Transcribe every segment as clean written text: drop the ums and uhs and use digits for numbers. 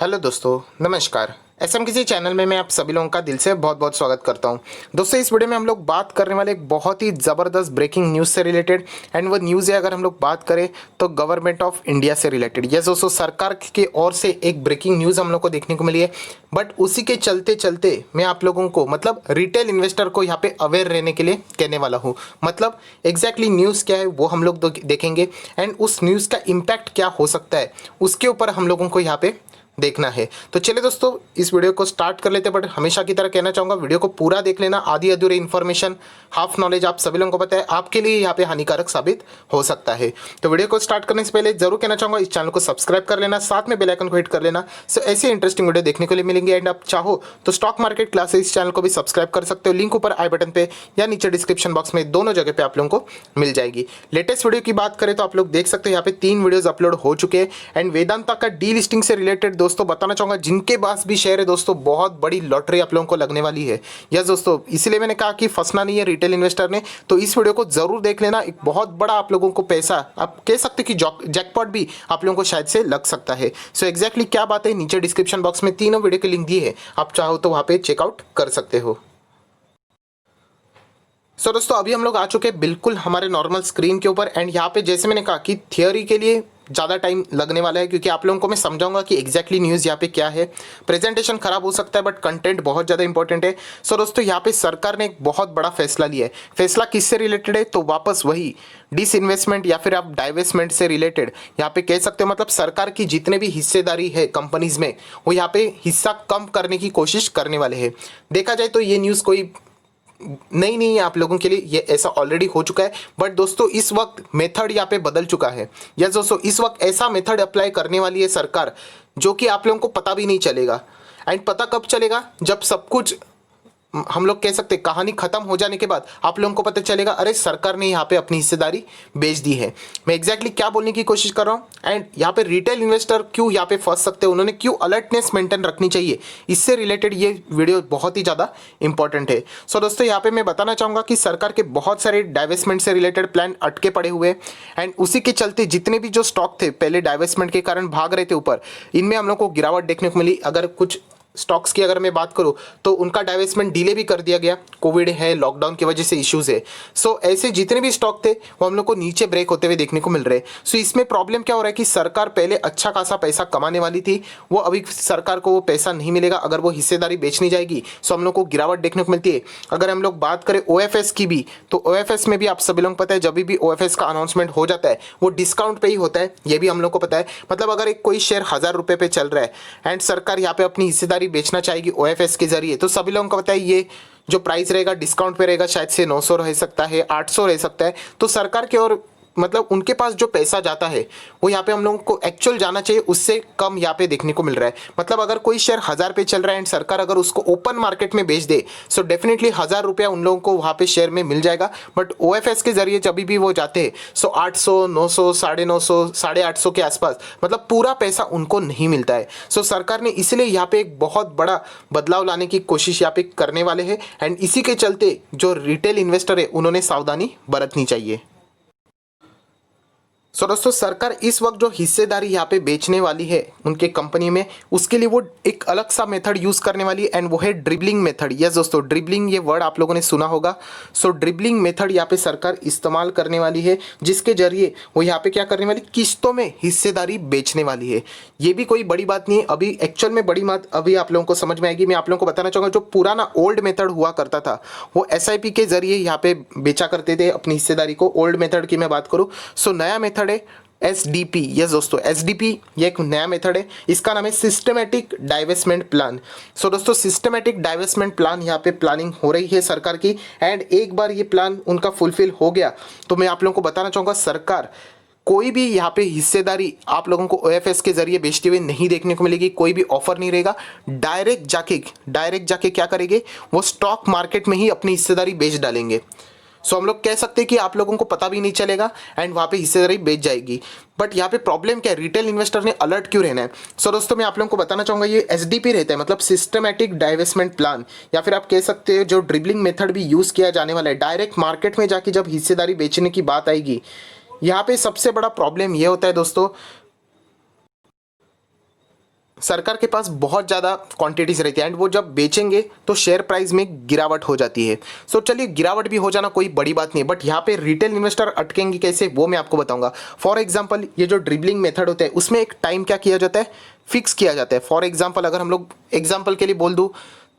Hello दोस्तों, नमस्कार। SM किसी चैनल में मैं आप सभी लोगों का दिल से बहुत बहुत स्वागत करता हूं। दोस्तों, इस वीडियो में हम लोग बात करने वाले एक बहुत ही ज़बरदस्त ब्रेकिंग न्यूज़ से रिलेटेड। एंड वो न्यूज़ है, अगर हम लोग बात करें तो गवर्नमेंट ऑफ इंडिया से रिलेटेड। यस दोस्तों, सरकार की ओर से एक ब्रेकिंग न्यूज़ हम लोग को देखने को मिली है। बट उसी के चलते चलते मैं आप लोगों को मतलब रिटेल इन्वेस्टर को यहाँ पे अवेयर रहने के लिए कहने वाला हूँ। मतलब एग्जैक्टली न्यूज़ क्या है वो हम लोग देखेंगे। एंड उस न्यूज़ का इम्पैक्ट क्या हो सकता है उसके ऊपर हम लोगों को यहाँ पे देखना है। तो चलिए दोस्तों, इस वीडियो को स्टार्ट कर लेते हैं। बट हमेशा की तरह कहना चाहूँगा, वीडियो को पूरा देख लेना। आधी अधूरी इन्फॉर्मेशन, हाफ नॉलेज आप सभी लोगों को पता है, आपके लिए यहाँ पे हानिकारक साबित हो सकता है। तो वीडियो को स्टार्ट करने से पहले जरूर कहना चाहूँगा, इस चैनल को सब्सक्राइब कर लेना, साथ में बेल आइकन को हिट कर लेना। सो ऐसे इंटरेस्टिंग वीडियो देखने के लिए मिलेंगे। एंड आप चाहो तो स्टॉक मार्केट क्लासेस इस चैनल को भी सब्सक्राइब कर सकते हो। लिंक ऊपर आई बटन पे या नीचे डिस्क्रिप्शन बॉक्स में, दोनों जगह पे आप लोगों को मिल जाएगी। लेटेस्ट वीडियो की बात करें तो आप लोग देख सकते हैं यहाँ पे 3 वीडियोस अपलोड हो चुके हैं। एंड वेदांता का डी लिस्टिंग से रिलेटेड दोस्तों बताना चाहूँगा, जिनके पास भी शेयर है दोस्तों, बहुत बड़ी लॉटरी आप लोगों को लगने वाली है। यस दोस्तों, इसीलिए मैंने कहा कि फंसना नहीं है रिटेल इन्वेस्टर ने। तो इस वीडियो को जरूर देख लेना। एक बहुत बड़ा आप लोगों को पैसा, आप कह सकते कि जैकपॉट भी आप लोगों को शायद से लग सकता है। सो एग्जैक्टली क्या बात है, नीचे डिस्क्रिप्शन बॉक्स में तीनों वीडियो के लिंक दिए है, आप चाहो तो वहां पे चेकआउट कर सकते हो। सो दोस्तों, अभी हम लोग आ चुके हैं बिल्कुल हमारे नॉर्मल स्क्रीन के ऊपर। एंड यहाँ पे जैसे मैंने कहा कि थियोरी के लिए ज़्यादा टाइम लगने वाला है, क्योंकि आप लोगों को मैं समझाऊंगा कि एग्जैक्टली न्यूज़ यहाँ पे क्या है। प्रेजेंटेशन खराब हो सकता है बट कंटेंट बहुत ज़्यादा इंपॉर्टेंट है। सो दोस्तों, यहाँ पे सरकार ने एक बहुत बड़ा फैसला लिया है। फैसला किससे रिलेटेड है, तो वापस वही डिसइन्वेस्टमेंट या फिर आप डाइवेस्टमेंट से रिलेटेड यहाँ पे कह सकते हो। मतलब सरकार की जितने भी हिस्सेदारी है कंपनीज में, वो यहाँ पे हिस्सा कम करने की कोशिश करने वाले हैं। देखा जाए तो ये न्यूज़ कोई नहीं है आप लोगों के लिए, ये ऐसा ऑलरेडी हो चुका है। बट दोस्तों, इस वक्त मेथड यहाँ पे बदल चुका है। यस दोस्तों, इस वक्त ऐसा मेथड अप्लाई करने वाली है सरकार, जो कि आप लोगों को पता भी नहीं चलेगा। एंड पता कब चलेगा, जब सब कुछ हम लोग कह सकते कहानी खत्म हो जाने के बाद आप लोगों को पता चलेगा, अरे सरकार ने यहाँ पे अपनी हिस्सेदारी बेच दी है। मैं एग्जैक्टली क्या बोलने की कोशिश कर रहा हूँ। एंड यहाँ पे रिटेल इन्वेस्टर क्यों यहाँ पे फंस सकते हैं, उन्होंने क्यों अलर्टनेस मेंटेन रखनी चाहिए, इससे रिलेटेड ये वीडियो बहुत ही ज़्यादा इंपॉर्टेंट है। सो दोस्तों, यहाँ पे मैं बताना चाहूँगा कि सरकार के बहुत सारे डाइवेस्टमेंट से रिलेटेड प्लान अटके पड़े हुए हैं। एंड उसी के चलते जितने भी जो स्टॉक थे पहले डाइवेस्टमेंट के कारण भाग रहे थे ऊपर, इनमें हम लोग को गिरावट देखने को मिली। अगर कुछ स्टॉक्स की अगर मैं बात करूं तो उनका डाइवेस्टमेंट डिले भी कर दिया गया, कोविड है, लॉकडाउन की वजह से इश्यूज है। सो ऐसे जितने भी स्टॉक थे वो हम लोग को नीचे ब्रेक होते हुए देखने को मिल रहे हैं। सो इसमें प्रॉब्लम क्या हो रहा है कि सरकार पहले अच्छा खासा पैसा कमाने वाली थी, वो अभी सरकार को वो पैसा नहीं मिलेगा अगर वो हिस्सेदारी बेचनी जाएगी। सो हम लोग को गिरावट देखने को मिलती है। अगर हम लोग बात करें ओएफएस की भी, तो ओएफएस में भी आप सभी लोग पता है, जब भी ओएफएस का अनाउंसमेंट हो जाता है वो डिस्काउंट पे ही होता है, ये भी हम लोग को पता है। मतलब अगर एक कोई शेयर 1000 रुपये पे चल रहा है एंड सरकार यहाँ पे अपनी हिस्सेदारी बेचना चाहेगी ओएफएस के जरिए, तो सभी लोगों को पता है ये जो प्राइस रहेगा डिस्काउंट पे रहेगा, शायद से 900 रह सकता है, 800 रह सकता है। तो सरकार की ओर मतलब उनके पास जो पैसा जाता है वो यहाँ पे हम लोगों को एक्चुअल जाना चाहिए, उससे कम यहाँ पे देखने को मिल रहा है। मतलब अगर कोई शेयर 1000 पे चल रहा है एंड सरकार अगर उसको ओपन मार्केट में बेच दे, सो डेफिनेटली 1000 रुपया उन लोगों को वहाँ पे शेयर में मिल जाएगा। बट ओएफएस के जरिए जब भी वो जाते हैं, सो 800, 900, 950, 850 के आसपास, मतलब पूरा पैसा उनको नहीं मिलता है। सो सरकार ने इसलिए यहाँ पे एक बहुत बड़ा बदलाव लाने की कोशिश यहाँ पे करने वाले हैं। एंड इसी के चलते जो रिटेल इन्वेस्टर है उन्होंने सावधानी बरतनी चाहिए। सो दोस्तों, सरकार इस वक्त जो हिस्सेदारी यहाँ पे बेचने वाली है उनके कंपनी में, उसके लिए वो एक अलग सा मेथड यूज़ करने वाली है। एंड वो है ड्रिबलिंग मेथड। यस दोस्तों, ड्रिबलिंग, ये वर्ड आप लोगों ने सुना होगा। सो ड्रिबलिंग मेथड यहाँ पे सरकार इस्तेमाल करने वाली है, जिसके जरिए वो यहाँ पे क्या करने वाली, किस्तों में हिस्सेदारी बेचने वाली है। ये भी कोई बड़ी बात नहीं है, अभी एक्चुअल में बड़ी बात अभी आप लोगों को समझ में आएगी। मैं आप लोगों को बताना चाहूँगा, जो पुराना ओल्ड मेथड हुआ करता था वो एसआईपी के जरिए यहाँ पे बेचा करते थे अपनी हिस्सेदारी को। ओल्ड मेथड की मैं बात करूँ, सो नया मेथड है SDP। यस दोस्तों, SDP ये एक नया मेथड है, इसका नाम है सिस्टमेटिक डाइवेस्टमेंट प्लान। सो दोस्तों, सिस्टमेटिक डाइवेस्टमेंट प्लान यहाँ पे प्लानिंग हो रही है सरकार की। एंड एक बार ये प्लान उनका फुलफिल हो गया तो मैं आप लोगों को बताना चाहूँगा, सरकार कोई भी यहाँ पे हिस्सेदारी आप लोगों को ओएफएस के जरिए बेचते हुए नहीं देखने को मिलेगी। कोई भी ऑफर नहीं रहेगा, डायरेक्ट जाके क्या करेंगे, वो स्टॉक मार्केट में ही अपनी हिस्सेदारी बेच डालेंगे। सो हम लोग कह सकते हैं कि आप लोगों को पता भी नहीं चलेगा एंड वहाँ पे हिस्सेदारी बेच जाएगी। बट यहाँ पे प्रॉब्लम क्या है, रिटेल इन्वेस्टर ने अलर्ट क्यों रहना है। सो दोस्तों, मैं आप लोगों को बताना चाहूँगा, ये SDP रहता है, मतलब सिस्टमेटिक डाइवेस्टमेंट प्लान, या फिर आप कह सकते हैं जो ड्रिबलिंग मेथड भी यूज़ किया जाने वाला है। डायरेक्ट मार्केट में जाके जब हिस्सेदारी बेचने की बात आएगी, यहाँ पे सबसे बड़ा प्रॉब्लम ये होता है दोस्तों, सरकार के पास बहुत ज़्यादा क्वांटिटीज रहती है एंड वो जब बेचेंगे तो शेयर प्राइस में गिरावट हो जाती है। सो चलिए, गिरावट भी हो जाना कोई बड़ी बात नहीं है, बट यहाँ पे रिटेल इन्वेस्टर अटकेंगे कैसे वो मैं आपको बताऊंगा। फॉर एग्जांपल, ये जो ड्रिबलिंग मेथड होता है उसमें एक टाइम क्या किया जाता है, फिक्स किया जाता है। फॉर एग्जाम्पल, अगर हम लोग एग्जाम्पल के लिए बोल दूँ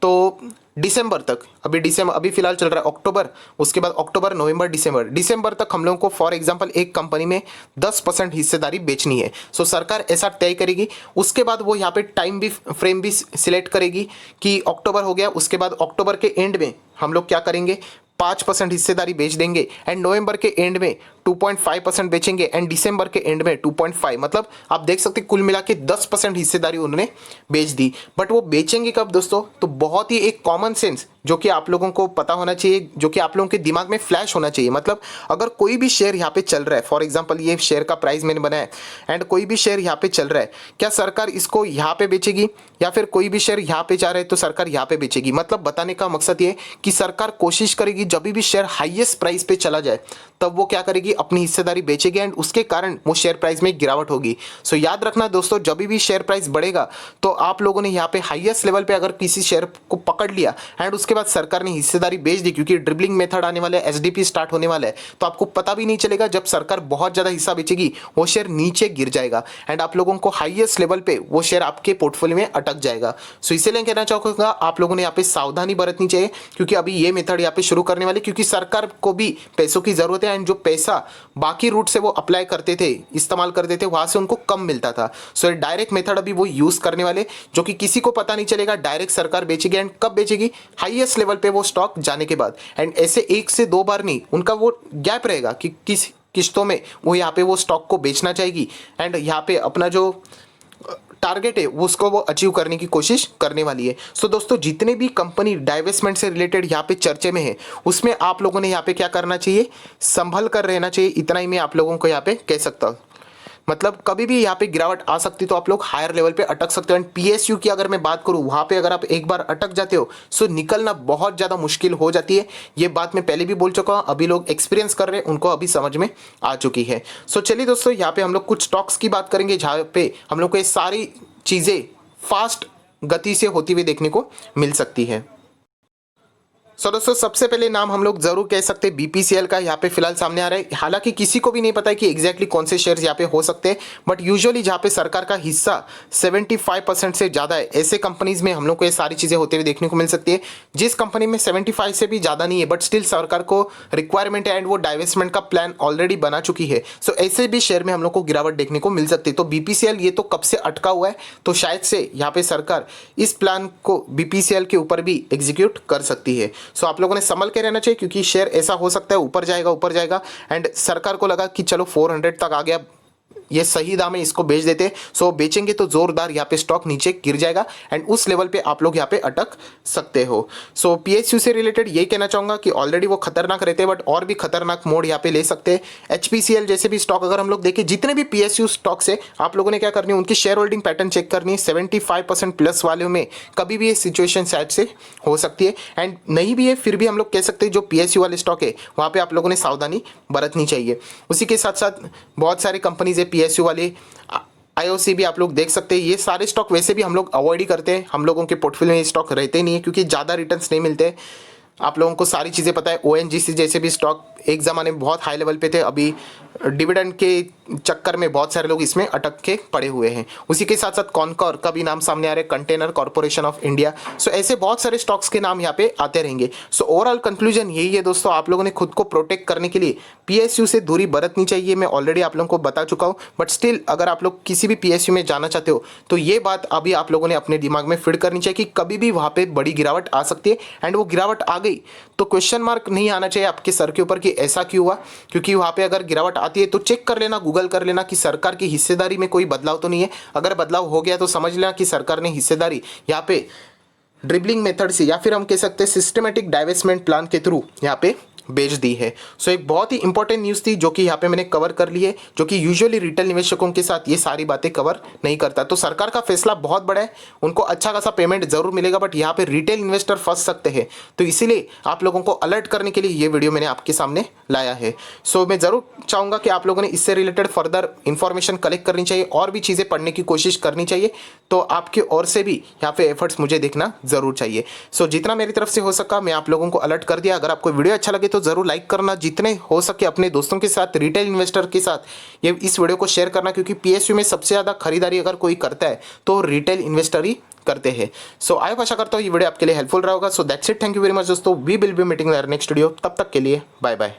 तो दिसंबर तक, अभी फिलहाल चल रहा है अक्टूबर, उसके बाद अक्टूबर, नवंबर, दिसंबर तक हम लोगों को फॉर एग्जांपल एक कंपनी में 10% हिस्सेदारी बेचनी है। सो सरकार ऐसा तय करेगी, उसके बाद वो यहाँ पे टाइम भी फ्रेम भी सिलेक्ट करेगी कि अक्टूबर हो गया, उसके बाद अक्टूबर के एंड में हम लोग क्या करेंगे, 5% हिस्सेदारी बेच देंगे एंड नवंबर के एंड में 2.5% बेचेंगे एंड दिसंबर के एंड में 2.5, मतलब आप देख सकते हैं कुल मिला के 10% हिस्सेदारी उन्होंने बेच दी। बट वो बेचेंगे कब दोस्तों, तो बहुत ही एक कॉमन सेंस जो कि आप लोगों को पता होना चाहिए, जो कि आप लोगों के दिमाग में फ्लैश होना चाहिए। मतलब अगर कोई भी शेयर यहाँ पे चल रहा है, फॉर एग्जांपल ये शेयर का प्राइस मैंने बनाया एंड कोई भी शेयर यहाँ पे चल रहा है, क्या सरकार इसको यहाँ पे बेचेगी या फिर कोई भी शेयर यहाँ पे जा रहा है तो सरकार यहाँ पे बेचेगी। मतलब बताने का मकसद ये कि सरकार कोशिश करेगी जब भी शेयर हाईएस्ट प्राइस पे चला जाए तब वो क्या करेगी, अपनी हिस्सेदारी बेचेगी एंड उसके कारण वो शेयर प्राइस में गिरावट होगी। सो याद रखना दोस्तों, जब भी शेयर प्राइस बढ़ेगा तो आप लोगों ने यहाँ पे हाईएस्ट लेवल पे अगर किसी शेयर को पकड़ लिया एंड उसके बाद सरकार ने हिस्सेदारी बेच दी, क्योंकि ड्रिबलिंग मेथड आने वाला है, एसडीपी स्टार्ट होने वाला है, तो आपको पता भी नहीं चलेगा। जब सरकार बहुत ज्यादा हिस्सा बेचेगी वो शेयर नीचे गिर जाएगा एंड आप लोगों को हाईएस्ट लेवल पे वो शेयर आपके पोर्टफोलियो में अटक जाएगा। सो इसीलिए कहना चाहूंगा आप लोगों ने यहाँ पे सावधानी बरतनी चाहिए, क्योंकि अभी ये मेथड यहाँ पे शुरू करने वाले, क्योंकि सरकार को भी पैसों की जरूरत है एंड जो पैसा बाकी रूट से वो अप्लाई करते थे, इस्तेमाल करते थे, वहां से उनको कम मिलता था। सो ये डायरेक्ट मेथड अभी वो यूज करने वाले, जो कि किसी को पता नहीं चलेगा, डायरेक्ट सरकार बेचेगी एंड कब बेचेगी, हाईएस्ट लेवल पे वो स्टॉक जाने के बाद। एंड ऐसे 1 से 2 बार नहीं, उनका वो गैप रहेगा कि किस किस्तों में वो यहाँ पे वो स्टॉक को बेचना चाहेगी एंड यहाँ पे अपना जो टारगेट है उसको वो अचीव करने की कोशिश करने वाली है। सो दोस्तों, जितने भी कंपनी डाइवेस्टमेंट से रिलेटेड यहाँ पे चर्चे में है उसमें आप लोगों ने यहाँ पे क्या करना चाहिए, संभल कर रहना चाहिए। इतना ही मैं आप लोगों को यहाँ पे कह सकता हूँ। मतलब कभी भी यहाँ पे गिरावट आ सकती तो आप लोग हायर लेवल पे अटक सकते हो एंड पीएसयू की अगर मैं बात करूँ, वहाँ पे अगर आप एक बार अटक जाते हो सो निकलना बहुत ज़्यादा मुश्किल हो जाती है। ये बात मैं पहले भी बोल चुका हूँ, अभी लोग एक्सपीरियंस कर रहे हैं, उनको अभी समझ में आ चुकी है। सो चलिए दोस्तों, यहाँ पे हम लोग कुछ स्टॉक्स की बात करेंगे जहाँ पे हम लोग को ये सारी चीज़ें फास्ट गति से होती हुई देखने को मिल सकती है। सो दोस्तों, सबसे पहले नाम हम लोग जरूर कह सकते हैं बीपीसीएल का, यहाँ पे फिलहाल सामने आ रहा है। हालांकि किसी को भी नहीं पता है कि एग्जैक्टली कौन से शेयर्स यहाँ पे हो सकते हैं, बट यूजुअली जहाँ पे सरकार का हिस्सा 75% से ज़्यादा है, ऐसे कंपनीज में हम लोग को ये सारी चीज़ें होते हुए देखने को मिल सकती है। जिस कंपनी में 75 से भी ज़्यादा नहीं है बट स्टिल सरकार को रिक्वायरमेंट है एंड वो डाइवेस्टमेंट का प्लान ऑलरेडी बना चुकी है, सो ऐसे भी शेयर में हम लोग को गिरावट देखने को मिल सकती है। तो बीपीसीएल ये तो कब से अटका हुआ है, तो शायद से यहाँ पे सरकार इस प्लान को बीपीसीएल के ऊपर भी एग्जीक्यूट कर सकती है। सो आप लोगों ने संभल के रहना चाहिए, क्योंकि शेयर ऐसा हो सकता है ऊपर जाएगा एंड सरकार को लगा कि चलो 400 तक आ गया, ये सही दाम है, इसको बेच देते। सो बेचेंगे तो जोरदार यहाँ पे स्टॉक नीचे गिर जाएगा एंड उस लेवल पे आप लोग यहाँ पे अटक सकते हो। सो पीएसयू से रिलेटेड यही कहना चाहूंगा कि ऑलरेडी वो खतरनाक रहते हैं बट और भी खतरनाक मोड यहाँ पे ले सकते हैं। एचपीसीएल जैसे भी स्टॉक अगर हम लोग देखें, जितने भी पीएसयू स्टॉक्स है आप लोगों ने क्या करनी है, उनकी शेयर होल्डिंग पैटर्न चेक करनी है। 75% प्लस वाले में कभी भी ये सिचुएशन शायद से हो सकती है एंड नहीं भी है फिर भी हम लोग कह सकते हैं जो पीएसयू वाले स्टॉक है वहाँ पे आप लोगों ने सावधानी बरतनी चाहिए। उसी के साथ साथ बहुत सारी कंपनीज है पीएसयू वाले, आईओसी भी आप लोग देख सकते हैं। ये सारे स्टॉक वैसे भी हम लोग अवॉइड ही करते हैं, हम लोगों के पोर्टफोलियो में ये स्टॉक रहते ही नहीं है क्योंकि ज़्यादा रिटर्न्स नहीं मिलते। आप लोगों को सारी चीज़ें पता है। ओएनजीसी जैसे भी स्टॉक एक ज़माने में बहुत हाई लेवल पे थे, अभी डिविडेंड के चक्कर में बहुत सारे लोग इसमें अटक के पड़े हुए हैं। उसी के साथ साथ कॉनकॉर का भी नाम सामने आ रहा है, कंटेनर कॉर्पोरेशन ऑफ इंडिया। सो ऐसे बहुत सारे स्टॉक्स के नाम यहाँ पे आते रहेंगे। सो ओवरऑल कंक्लूजन यही है दोस्तों, आप लोगों ने खुद को प्रोटेक्ट करने के लिए पीएसयू से दूरी बरतनी चाहिए। मैं ऑलरेडी आप लोगों को बता चुका हूँ, बट स्टिल अगर आप लोग किसी भी पीएसयू में जाना चाहते हो तो ये बात अभी आप लोगों ने अपने दिमाग में फिट करनी चाहिए कि कभी भी वहाँ पे बड़ी गिरावट आ सकती है एंड वो गिरावट आ गई तो क्वेश्चन मार्क नहीं आना चाहिए आपके सर के ऊपर कि ऐसा क्यों हुआ, क्योंकि वहाँ पे अगर गिरावट आती है तो चेक कर लेना, गूगल कर लेना कि सरकार की हिस्सेदारी में कोई बदलाव तो नहीं है। अगर बदलाव हो गया तो समझ लेना कि सरकार ने हिस्सेदारी यहाँ पे ड्रिबलिंग मेथड से या फिर हम कह सकते हैं सिस्टमेटिक डाइवेस्टमेंट प्लान के थ्रू यहाँ पे बेच दी है। सो एक बहुत ही इंपॉर्टेंट न्यूज़ थी जो कि यहाँ पे मैंने कवर कर ली है, जो कि यूजुअली रिटेल निवेशकों के साथ ये सारी बातें कवर नहीं करता। तो सरकार का फैसला बहुत बड़ा है, उनको अच्छा खासा पेमेंट जरूर मिलेगा, बट यहाँ पे रिटेल इन्वेस्टर फंस सकते हैं। तो इसीलिए आप लोगों को अलर्ट करने के लिए ये वीडियो मैंने आपके सामने लाया है। सो मैं ज़रूर चाहूँगा कि आप लोगों ने इससे रिलेटेड फर्दर इन्फॉर्मेशन कलेक्ट करनी चाहिए और भी चीज़ें पढ़ने की कोशिश करनी चाहिए। तो आपकी ओर से भी यहाँ पे एफर्ट्स मुझे देखना जरूर चाहिए। सो जितना मेरी तरफ से हो सका मैं आप लोगों को अलर्ट कर दिया। अगर आपको वीडियो अच्छा लगे तो ज़रूर लाइक करना, जितने हो सके अपने दोस्तों के साथ, रिटेल इन्वेस्टर के साथ ये इस वीडियो को शेयर करना, क्योंकि पीएसयू में सबसे ज़्यादा खरीदारी अगर कोई करता है तो रिटेल इन्वेस्टर ही करते हैं। सो आई आशा करता हूँ ये वीडियो आपके लिए हेल्पफुल रहा होगा। So that's it, thank you very much दोस्तों, we will be meeting in next video. तब तक के लिए बाय बाय।